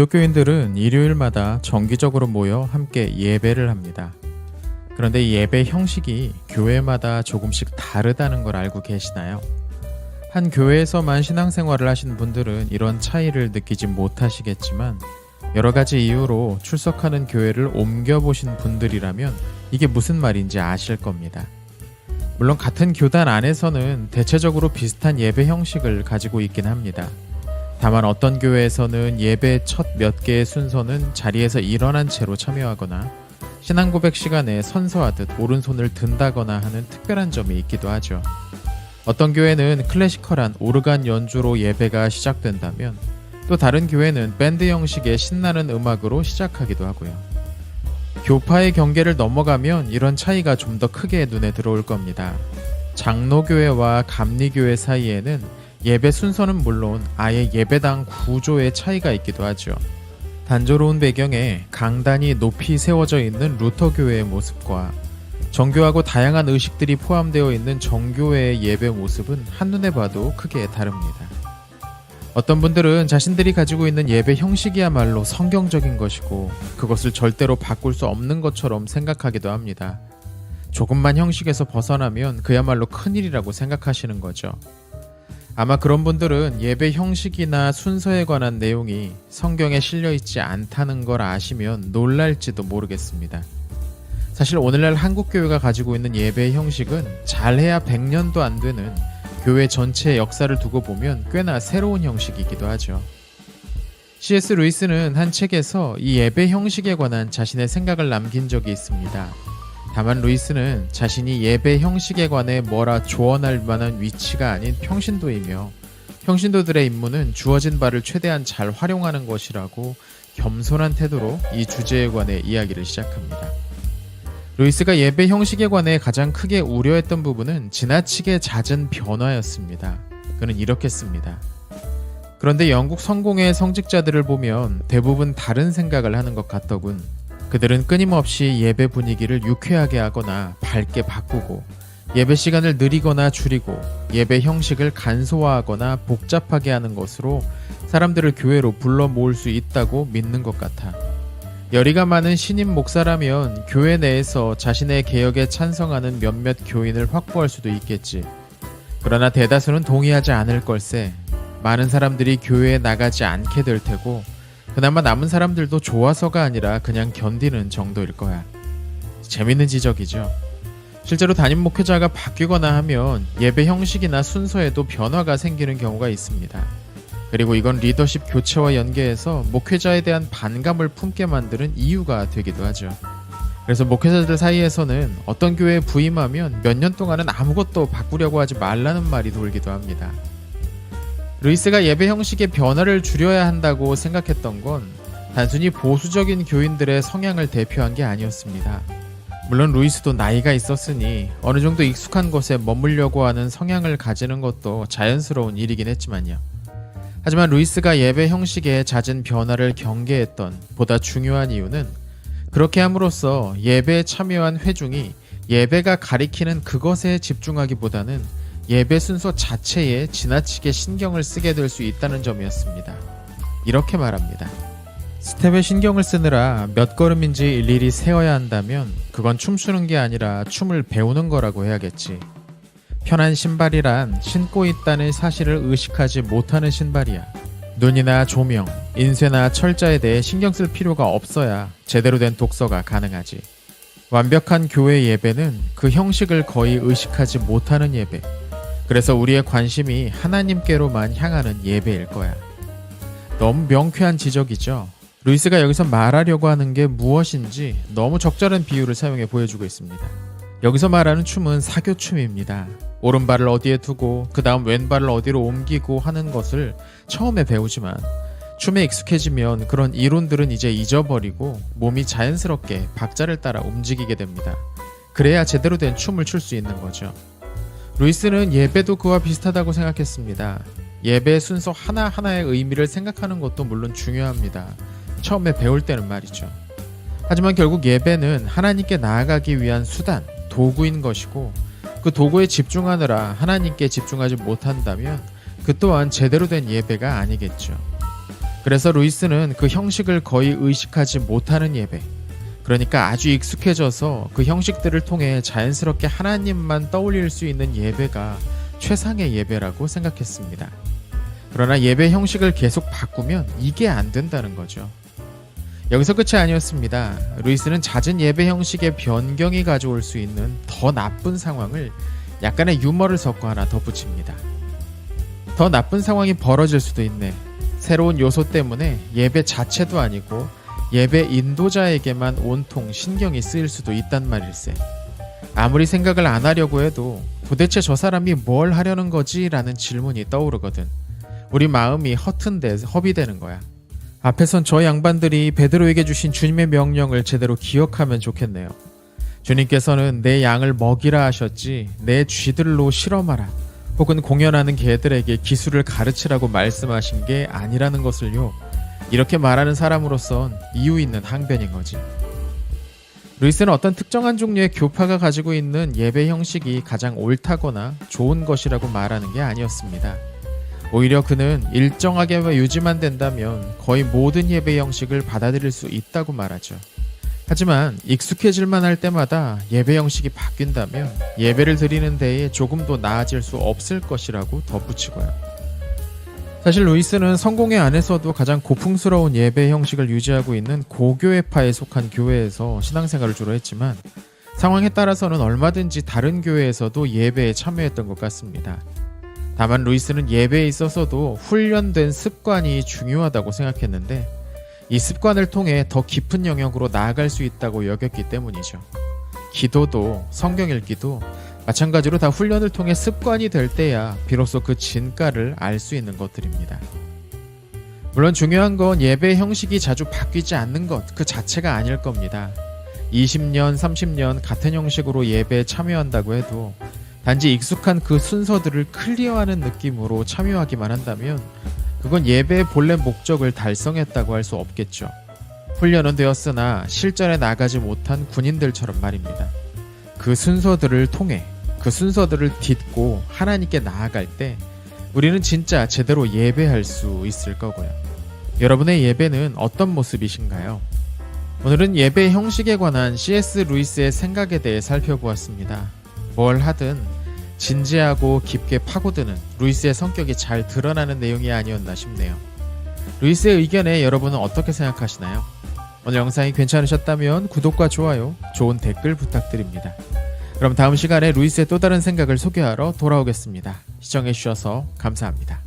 기독교인들은 일요일마다 정기적으로 모여 함께 예배를 합니다. 그런데 이 예배 형식이 교회마다 조금씩 다르다는 걸 알고 계시나요? 한 교회에서만 신앙생활을 하신 분들은 이런 차이를 느끼지 못하시겠지만 여러 가지 이유로 출석하는 교회를 옮겨보신 분들이라면 이게 무슨 말인지 아실 겁니다. 물론 같은 교단 안에서는 대체적으로 비슷한 예배 형식을 가지고 있긴 합니다. 다만 어떤 교회에서는 예배 첫 몇 개의 순서는 자리에서 일어난 채로 참여하거나 신앙 고백 시간에 선서하듯 오른손을 든다거나 하는 특별한 점이 있기도 하죠. 어떤 교회는 클래시컬한 오르간 연주로 예배가 시작된다면 또 다른 교회는 밴드 형식의 신나는 음악으로 시작하기도 하고요. 교파의 경계를 넘어가면 이런 차이가 좀 더 크게 눈에 들어올 겁니다. 장로교회와 감리교회 사이에는 예배 순서는 물론 아예 예배당 구조의 차이가 있기도 하죠. 단조로운 배경에 강단이 높이 세워져 있는 루터교회의 모습과 정교하고 다양한 의식들이 포함되어 있는 정교회의 예배 모습은 한눈에 봐도 크게 다릅니다. 어떤 분들은 자신들이 가지고 있는 예배 형식이야말로 성경적인 것이고 그것을 절대로 바꿀 수 없는 것처럼 생각하기도 합니다. 조금만 형식에서 벗어나면 그야말로 큰일이라고 생각하시는 거죠. 아마 그런 분들은 예배 형식이나 순서에 관한 내용이 성경에 실려있지 않다는 걸 아시면 놀랄지도 모르겠습니다. 사실 오늘날 한국교회가 가지고 있는 예배 형식은 잘해야 100년도 안 되는 교회 전체의 역사를 두고 보면 꽤나 새로운 형식이기도 하죠. C.S. 루이스는 한 책에서 이 예배 형식에 관한 자신의 생각을 남긴 적이 있습니다. 다만 루이스는 자신이 예배 형식에 관해 뭐라 조언할 만한 위치가 아닌 평신도이며 평신도들의 임무는 주어진 바를 최대한 잘 활용하는 것이라고 겸손한 태도로 이 주제에 관해 이야기를 시작합니다. 루이스가 예배 형식에 관해 가장 크게 우려했던 부분은 지나치게 잦은 변화였습니다. 그는 이렇게 씁니다. 그런데 영국 성공의 성직자들을 보면 대부분 다른 생각을 하는 것 같더군. 그들은 끊임없이 예배 분위기를 유쾌하게 하거나 밝게 바꾸고 예배 시간을 느리거나 줄이고 예배 형식을 간소화하거나 복잡하게 하는 것으로 사람들을 교회로 불러 모을 수 있다고 믿는 것 같아. 열의가 많은 신임 목사라면 교회 내에서 자신의 개혁에 찬성하는 몇몇 교인을 확보할 수도 있겠지. 그러나 대다수는 동의하지 않을 걸세. 많은 사람들이 교회에 나가지 않게 될 테고 그나마 남은 사람들도 좋아서가 아니라 그냥 견디는 정도일 거야. 재밌는 지적이죠. 실제로 담임 목회자가 바뀌거나 하면 예배 형식이나 순서에도 변화가 생기는 경우가 있습니다. 그리고 이건 리더십 교체와 연계해서 목회자에 대한 반감을 품게 만드는 이유가 되기도 하죠. 그래서 목회자들 사이에서는 어떤 교회에 부임하면 몇 년 동안은 아무것도 바꾸려고 하지 말라는 말이 돌기도 합니다. 루이스가 예배 형식의 변화를 줄여야 한다고 생각했던 건 단순히 보수적인 교인들의 성향을 대표한 게 아니었습니다. 물론 루이스도 나이가 있었으니 어느 정도 익숙한 것에 머물려고 하는 성향을 가지는 것도 자연스러운 일이긴 했지만요. 하지만 루이스가 예배 형식의 잦은 변화를 경계했던 보다 중요한 이유는 그렇게 함으로써 예배에 참여한 회중이 예배가 가리키는 그것에 집중하기보다는 예배 순서 자체에 지나치게 신경을 쓰게 될 수 있다는 점이었습니다. 이렇게 말합니다. 스텝에 신경을 쓰느라 몇 걸음인지 일일이 세어야 한다면 그건 춤추는 게 아니라 춤을 배우는 거라고 해야겠지. 편한 신발이란 신고 있다는 사실을 의식하지 못하는 신발이야. 눈이나 조명, 인쇄나 철자에 대해 신경 쓸 필요가 없어야 제대로 된 독서가 가능하지. 완벽한 교회 예배는 그 형식을 거의 의식하지 못하는 예배. 그래서 우리의 관심이 하나님께로만 향하는 예배일 거야. 너무 명쾌한 지적이죠. 루이스가 여기서 말하려고 하는 게 무엇인지 너무 적절한 비유를 사용해 보여주고 있습니다. 여기서 말하는 춤은 사교춤입니다. 오른발을 어디에 두고 그 다음 왼발을 어디로 옮기고 하는 것을 처음에 배우지만 춤에 익숙해지면 그런 이론들은 이제 잊어버리고 몸이 자연스럽게 박자를 따라 움직이게 됩니다. 그래야 제대로 된 춤을 출 수 있는 거죠. 루이스는 예배도 그와 비슷하다고 생각했습니다. 예배의 순서 하나하나의 의미를 생각하는 것도 물론 중요합니다. 처음에 배울 때는 말이죠. 하지만 결국 예배는 하나님께 나아가기 위한 수단, 도구인 것이고 그 도구에 집중하느라 하나님께 집중하지 못한다면 그 또한 제대로 된 예배가 아니겠죠. 그래서 루이스는 그 형식을 거의 의식하지 못하는 예배, 그러니까 아주 익숙해져서 그 형식들을 통해 자연스럽게 하나님만 떠올릴 수 있는 예배가 최상의 예배라고 생각했습니다. 그러나 예배 형식을 계속 바꾸면 이게 안 된다는 거죠. 여기서 끝이 아니었습니다. 루이스는 잦은 예배 형식의 변경이 가져올 수 있는 더 나쁜 상황을 약간의 유머를 섞어 하나 덧붙입니다. 더 나쁜 상황이 벌어질 수도 있네. 새로운 요소 때문에 예배 자체도 아니고 예배 인도자에게만 온통 신경이 쓰일 수도 있단 말일세. 아무리 생각을 안 하려고 해도 도대체 저 사람이 뭘 하려는 거지? 라는 질문이 떠오르거든. 우리 마음이 허튼데 허비 되는 거야. 앞에선 저 양반들이 베드로에게 주신 주님의 명령을 제대로 기억하면 좋겠네요. 주님께서는 내 양을 먹이라 하셨지 내 쥐들로 실험하라, 혹은 공연하는 개들에게 기술을 가르치라고 말씀하신 게 아니라는 것을요. 이렇게 말하는 사람으로선 이유 있는 항변인 거지. 루이스는 어떤 특정한 종류의 교파가 가지고 있는 예배 형식이 가장 옳다거나 좋은 것이라고 말하는 게 아니었습니다. 오히려 그는 일정하게 유지만 된다면 거의 모든 예배 형식을 받아들일 수 있다고 말하죠. 하지만 익숙해질만 할 때마다 예배 형식이 바뀐다면 예배를 드리는 데에 조금도 나아질 수 없을 것이라고 덧붙이고요. 사실 루이스는 성공회 안에서도 가장 고풍스러운 예배 형식을 유지하고 있는 고교회파에 속한 교회에서 신앙생활을 주로 했지만 상황에 따라서는 얼마든지 다른 교회에서도 예배에 참여했던 것 같습니다. 다만 루이스는 예배에 있어서도 훈련된 습관이 중요하다고 생각했는데 이 습관을 통해 더 깊은 영역으로 나아갈 수 있다고 여겼기 때문이죠. 기도도 성경 읽기도 마찬가지로 다 훈련을 통해 습관이 될 때야 비로소 그 진가를 알 수 있는 것들입니다. 물론 중요한 건 예배 형식이 자주 바뀌지 않는 것 그 자체가 아닐 겁니다. 20년, 30년 같은 형식으로 예배에 참여한다고 해도 단지 익숙한 그 순서들을 클리어하는 느낌으로 참여하기만 한다면 그건 예배의 본래 목적을 달성했다고 할 수 없겠죠. 훈련은 되었으나 실전에 나가지 못한 군인들처럼 말입니다. 그 순서들을 통해 그 순서들을 딛고 하나님께 나아갈 때 우리는 진짜 제대로 예배할 수 있을 거고요. 여러분의 예배는 어떤 모습이신가요? 오늘은 예배 형식에 관한 C.S. 루이스의 생각에 대해 살펴보았습니다. 뭘 하든 진지하고 깊게 파고드는 루이스의 성격이 잘 드러나는 내용이 아니었나 싶네요. 루이스의 의견에 여러분은 어떻게 생각하시나요? 오늘 영상이 괜찮으셨다면 구독과 좋아요, 좋은 댓글 부탁드립니다. 그럼 다음 시간에 루이스의 또 다른 생각을 소개하러 돌아오겠습니다. 시청해주셔서 감사합니다.